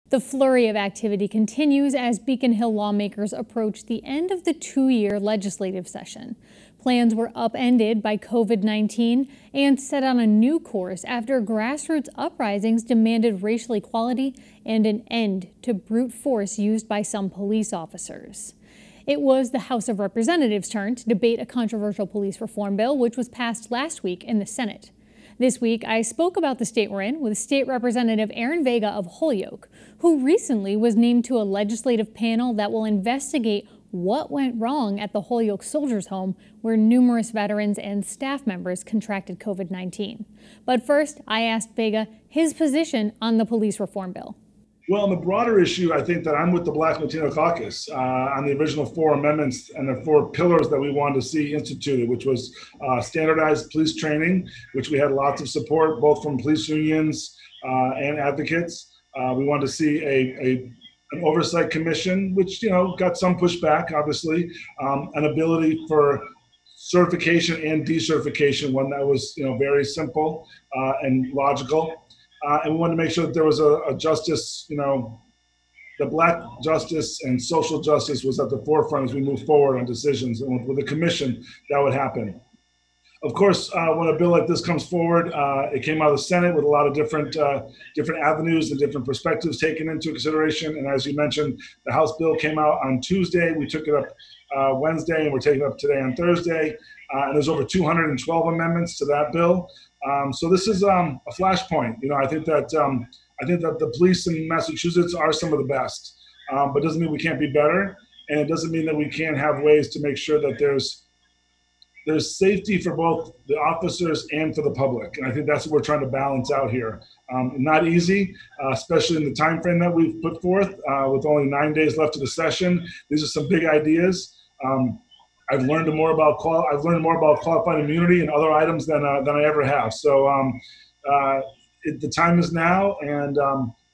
The flurry of activity continues as Beacon Hill lawmakers approach the end of the two-year legislative session. Plans were upended by COVID-19 and set on a new course after grassroots uprisings demanded racial equality and an end to brute force used by some police officers. It was the House of Representatives' turn to debate a controversial police reform bill, which was passed last week in the Senate. This week, I spoke about the state we're in with State Representative Vega of Holyoke, who recently was named to a legislative panel that will investigate what went wrong at the Holyoke Soldiers Home, where numerous veterans and staff members contracted COVID-19. But first, I asked Vega his position on the police reform bill. Well, on the broader issue, I think that I'm with the Black Latino Caucus on the original 4 amendments and the 4 pillars that we wanted to see instituted, which was standardized police training, which we had lots of support both from police unions and advocates. We wanted to see an oversight commission, which got some pushback, obviously, an ability for certification and decertification, one that was very simple and logical. And we wanted to make sure that there was a justice, the Black justice and social justice was at the forefront as we move forward on decisions, and with a commission that would happen. Of course, when a bill like this comes forward, it came out of the Senate with a lot of different avenues and different perspectives taken into consideration. And as you mentioned, the House bill came out on Tuesday. We took it up Wednesday, and we're taking it up today on Thursday. And there's over 212 amendments to that bill. So this is a flashpoint. I think that the police in Massachusetts are some of the best, but doesn't mean we can't be better, and it doesn't mean that we can't have ways to make sure that there's safety for both the officers and for the public. And I think that's what we're trying to balance out here. Not easy, especially in the time frame that we've put forth with only 9 days left of the session. These are some big ideas. I've learned more about qualified immunity and other items than I ever have. So the time is now,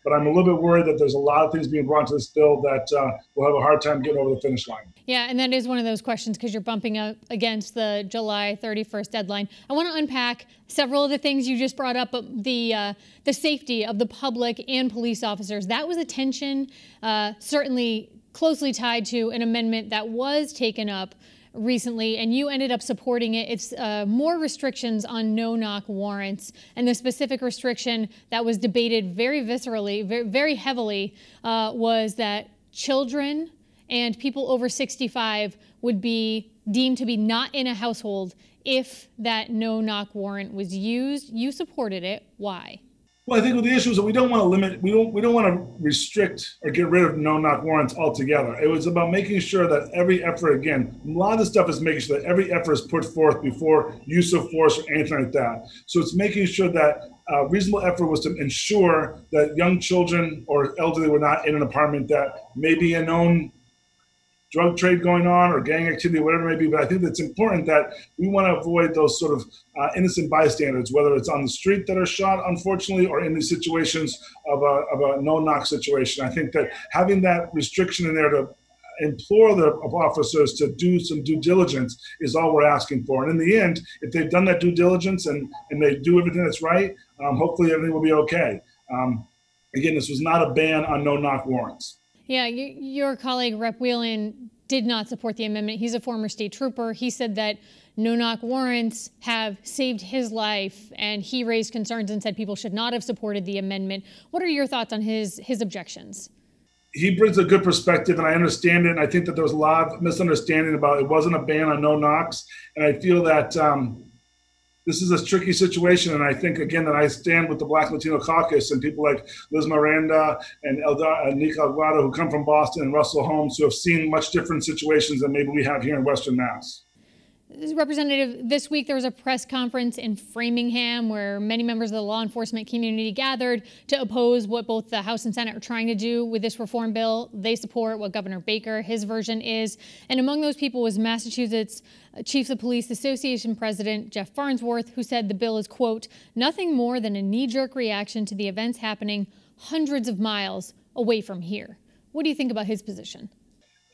but I'm a little bit worried that there's a lot of things being brought to this bill that we'll have a hard time getting over the finish line. Yeah, and that is one of those questions because you're bumping up against the July 31st deadline. I want to unpack several of the things you just brought up, but the safety of the public and police officers. That was a tension certainly closely tied to an amendment that was taken up recently, and you ended up supporting it. It's more restrictions on no-knock warrants, and the specific restriction that was debated very viscerally, very heavily, was that children and people over 65 would be deemed to be not in a household if that no-knock warrant was used. You supported it. Why? Well, I think with the issue is that we don't want to limit, we don't want to restrict or get rid of no-knock warrants altogether. It was about making sure that every effort, again, a lot of the stuff is making sure that every effort is put forth before use of force or anything like that. So it's making sure that reasonable effort was to ensure that young children or elderly were not in an apartment that may be a known drug trade going on or gang activity, whatever it may be. But I think it's important that we want to avoid those sort of innocent bystanders, whether it's on the street that are shot, unfortunately, or in these situations of a no-knock situation. I think that having that restriction in there to implore the officers to do some due diligence is all we're asking for. And in the end, if they've done that due diligence and they do everything that's right, hopefully everything will be okay. Again, this was not a ban on no-knock warrants. Yeah, your colleague, Rep. Whelan, did not support the amendment. He's a former state trooper. He said that no-knock warrants have saved his life, and he raised concerns and said people should not have supported the amendment. What are your thoughts on his objections? He brings a good perspective, and I understand it, and I think that there was a lot of misunderstanding about it wasn't a ban on no-knocks, and I feel that this is a tricky situation, and I think, again, that I stand with the Black Latino Caucus and people like Liz Miranda and Nika Aguado, who come from Boston, and Russell Holmes, who have seen much different situations than maybe we have here in Western Mass. Representative, this week there was a press conference in Framingham where many members of the law enforcement community gathered to oppose what both the House and Senate are trying to do with this reform bill. They support what Governor Baker, his version is. And among those people was Massachusetts Chiefs of Police Association President Jeff Farnsworth, who said the bill is, quote, nothing more than a knee-jerk reaction to the events happening hundreds of miles away from here. What do you think about his position?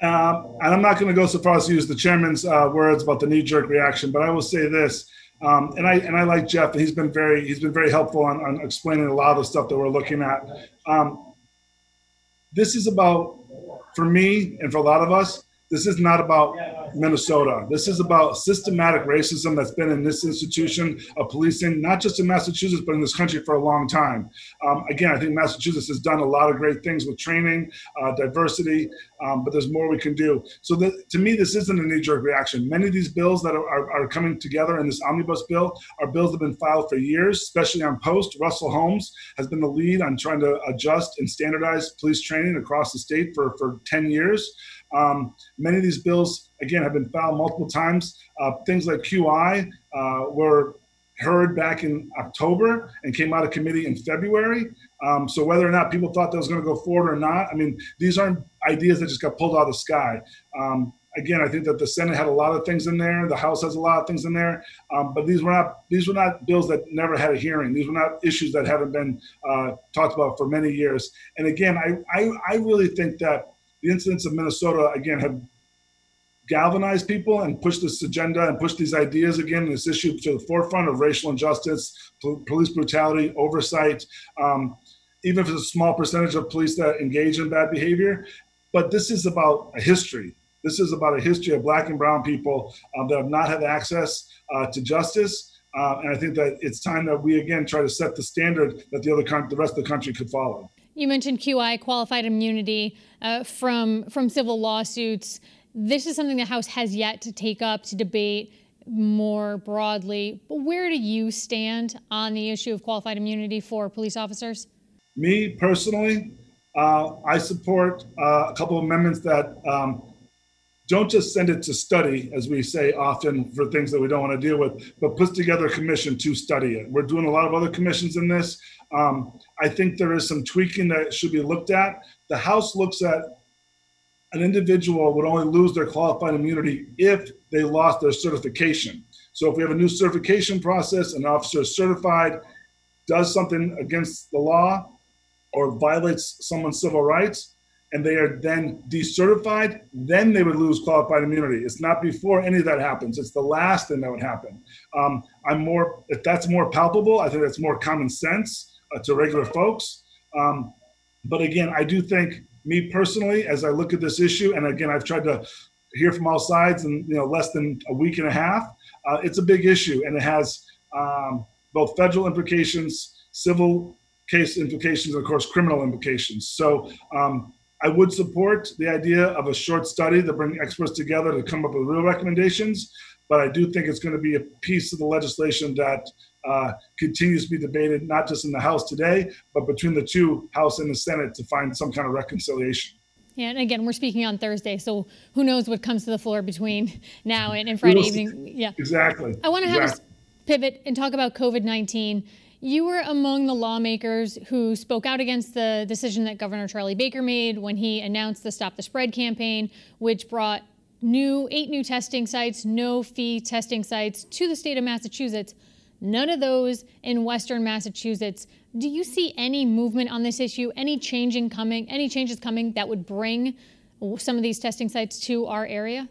And I'm not going to go so far as to use the chairman's words about the knee-jerk reaction, but I will say this, and I like Jeff, and he's been very helpful on explaining a lot of the stuff that we're looking at. This is about, for me and for a lot of us, this is not about Minnesota. This is about systematic racism that's been in this institution of policing, not just in Massachusetts, but in this country for a long time. Again, I think Massachusetts has done a lot of great things with training, diversity, but there's more we can do. So to me, this isn't a knee-jerk reaction. Many of these bills that are coming together in this omnibus bill are bills that have been filed for years, especially on post. Russell Holmes has been the lead on trying to adjust and standardize police training across the state for 10 years. Many of these bills, again, have been filed multiple times. Things like QI were heard back in October and came out of committee in February. So whether or not people thought that was going to go forward or not, I mean, these aren't ideas that just got pulled out of the sky. Again, I think that the Senate had a lot of things in there. The House has a lot of things in there, but these were not bills that never had a hearing. These were not issues that haven't been talked about for many years. And again, I really think that the incidents of Minnesota, again, have galvanized people and pushed this agenda and pushed these ideas, again, this issue to the forefront of racial injustice, police brutality, oversight, even if it's a small percentage of police that engage in bad behavior. But this is about a history. This is about a history of Black and brown people that have not had access to justice. And I think that it's time that we, again, try to set the standard that the rest of the country could follow. You mentioned QI, qualified immunity from civil lawsuits. This is something the House has yet to take up to debate more broadly. But where do you stand on the issue of qualified immunity for police officers? Me personally, I support a couple of amendments that don't just send it to study, as we say often for things that we don't want to deal with, but puts together a commission to study it. We're doing a lot of other commissions in this. I think there is some tweaking that should be looked at. The House looks at an individual would only lose their qualified immunity if they lost their certification. So if we have a new certification process, an officer is certified, does something against the law or violates someone's civil rights, and they are then decertified, then they would lose qualified immunity. It's not before any of that happens. It's the last thing that would happen. If that's more palpable, I think that's more common sense to regular folks. But again, I do think, me personally, as I look at this issue, and again, I've tried to hear from all sides in less than a week and a half, it's a big issue, and it has both federal implications, civil case implications, and of course, criminal implications. So I would support the idea of a short study to bring experts together to come up with real recommendations, but I do think it's going to be a piece of the legislation that continues to be debated, not just in the House today, but between the two House and the Senate to find some kind of reconciliation. Yeah, and again, we're speaking on Thursday, so who knows what comes to the floor between now and Friday evening. Yeah, exactly. I want to have us pivot and talk about COVID-19. You were among the lawmakers who spoke out against the decision that Governor Charlie Baker made when he announced the Stop the Spread campaign, which brought 8 new testing sites, no-fee testing sites to the state of Massachusetts. None of those in Western Massachusetts. Do you see any movement on this issue, any changes coming that would bring some of these testing sites to our area?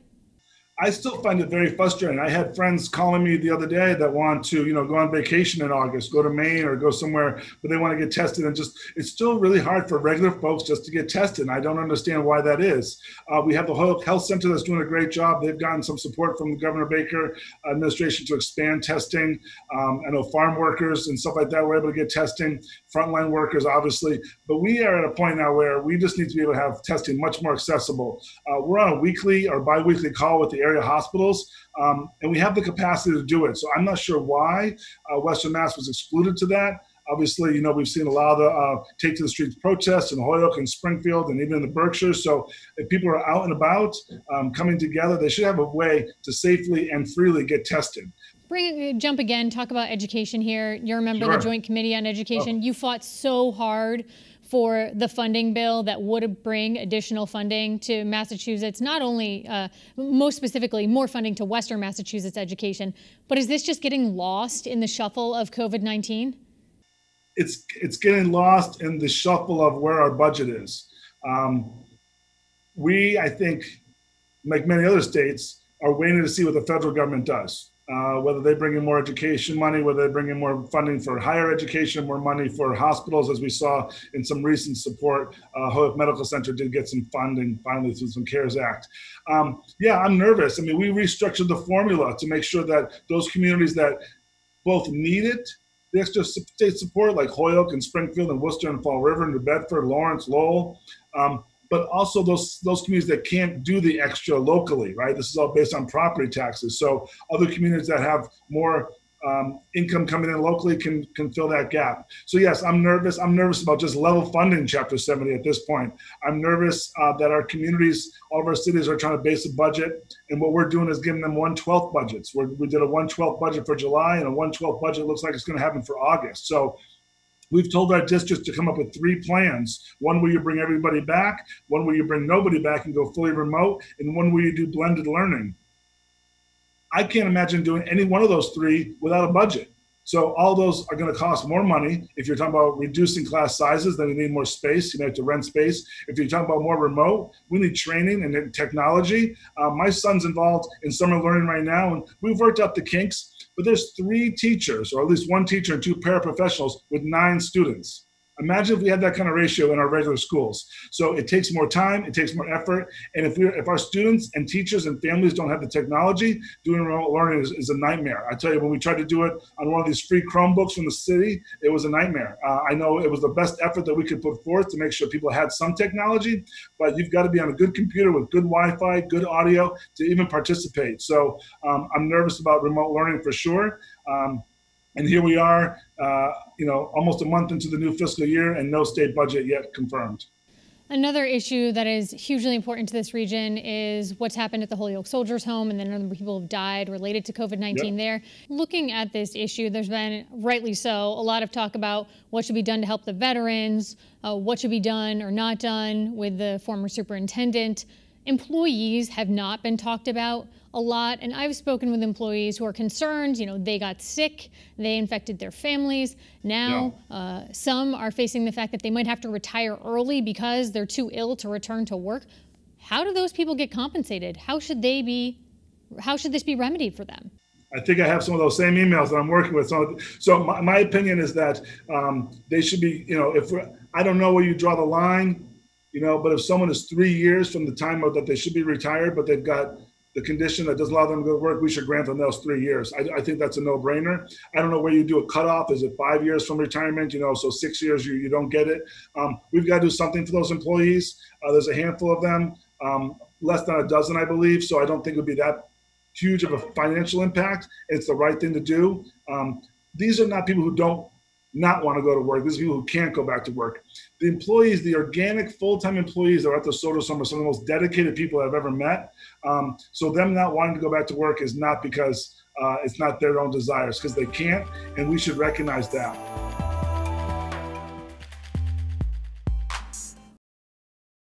I still find it very frustrating. I had friends calling me the other day that want to, go on vacation in August, go to Maine or go somewhere, but they want to get tested, and it's still really hard for regular folks just to get tested. And I don't understand why that is. We have the Holyoke Health Center that's doing a great job. They've gotten some support from the Governor Baker administration to expand testing. I know farm workers and stuff like that were able to get testing, frontline workers, obviously. But we are at a point now where we just need to be able to have testing much more accessible. We're on a weekly or bi-weekly call with the area hospitals, and we have the capacity to do it. So I'm not sure why Western Mass was excluded to that. Obviously, we've seen a lot of the Take to the Streets protests in Holyoke and Springfield and even in the Berkshires. So if people are out and about coming together, they should have a way to safely and freely get tested. Jump again, talk about education here. You're a member of the Joint Committee on Education. You fought so hard for the funding bill that would bring additional funding to Massachusetts, not only, most specifically, more funding to Western Massachusetts education, but is this just getting lost in the shuffle of COVID-19? It's getting lost in the shuffle of where our budget is. We, I think, like many other states, are waiting to see what the federal government does. whether they bring in more education money, whether they bring in more funding for higher education, more money for hospitals, as we saw in some recent support. Holyoke Medical Center did get some funding finally through some CARES Act. Yeah, I'm nervous. I mean, we restructured the formula to make sure that those communities that both need it, the extra state support, like Holyoke and Springfield and Worcester and Fall River and New Bedford, Lawrence, Lowell, but also those communities that can't do the extra locally, right? This is all based on property taxes. So other communities that have more income coming in locally can fill that gap. So yes, I'm nervous. I'm nervous about just level funding Chapter 70 at this point. I'm nervous that our communities, all of our cities are trying to base a budget, and what we're doing is giving them 1/12 budgets. We did a 1/12 budget for July, and a 1/12 budget looks like it's going to happen for August. So we've told our districts to come up with 3 plans. One where you bring everybody back, one where you bring nobody back and go fully remote, and one where you do blended learning. I can't imagine doing any one of those 3 without a budget. So all those are going to cost more money. If you're talking about reducing class sizes, then we need more space. You may have to rent space. If you're talking about more remote, we need training and technology. My son's involved in summer learning right now, and we've worked out the kinks. But there's 3 teachers, or at least 1 teacher and 2 paraprofessionals with 9 students. Imagine if we had that kind of ratio in our regular schools. So it takes more time, it takes more effort. And if our students and teachers and families don't have the technology, doing remote learning is a nightmare. I tell you, when we tried to do it on one of these free Chromebooks from the city, it was a nightmare. I know it was the best effort that we could put forth to make sure people had some technology, but you've got to be on a good computer with good Wi-Fi, good audio to even participate. So I'm nervous about remote learning for sure. And here we are, almost a month into the new fiscal year and no state budget yet confirmed. Another issue that is hugely important to this region is what's happened at the Holyoke Soldiers Home, and then other people have died related to COVID-19 there. Looking at this issue, there's been, rightly so, a lot of talk about what should be done to help the veterans, what should be done or not done with the former superintendent. Employees have not been talked about a lot, and I've spoken with employees who are concerned. They got sick, they infected their families. Now, some are facing the fact that they might have to retire early because they're too ill to return to work. How do those people get compensated? How should this be remedied for them? I think I have some of those same emails that I'm working with. So my opinion is that they should be, I don't know where you draw the line, but if someone is 3 years from the time that they should be retired, but they've got the condition that doesn't allow them to go to work, we should grant them those 3 years. I think that's a no-brainer. I don't know where you do a cutoff. Is it 5 years from retirement? So 6 years you don't get it. We've got to do something for those employees. There's a handful of them, less than a dozen, I believe. So I don't think it would be that huge of a financial impact. It's the right thing to do. These are not people who don't not want to go to work. These are people who can't go back to work. The employees, the organic full-time employees that are at the Soldiers Home are some of the most dedicated people I've ever met. So them not wanting to go back to work is not because it's not their own desires, because they can't, and we should recognize that.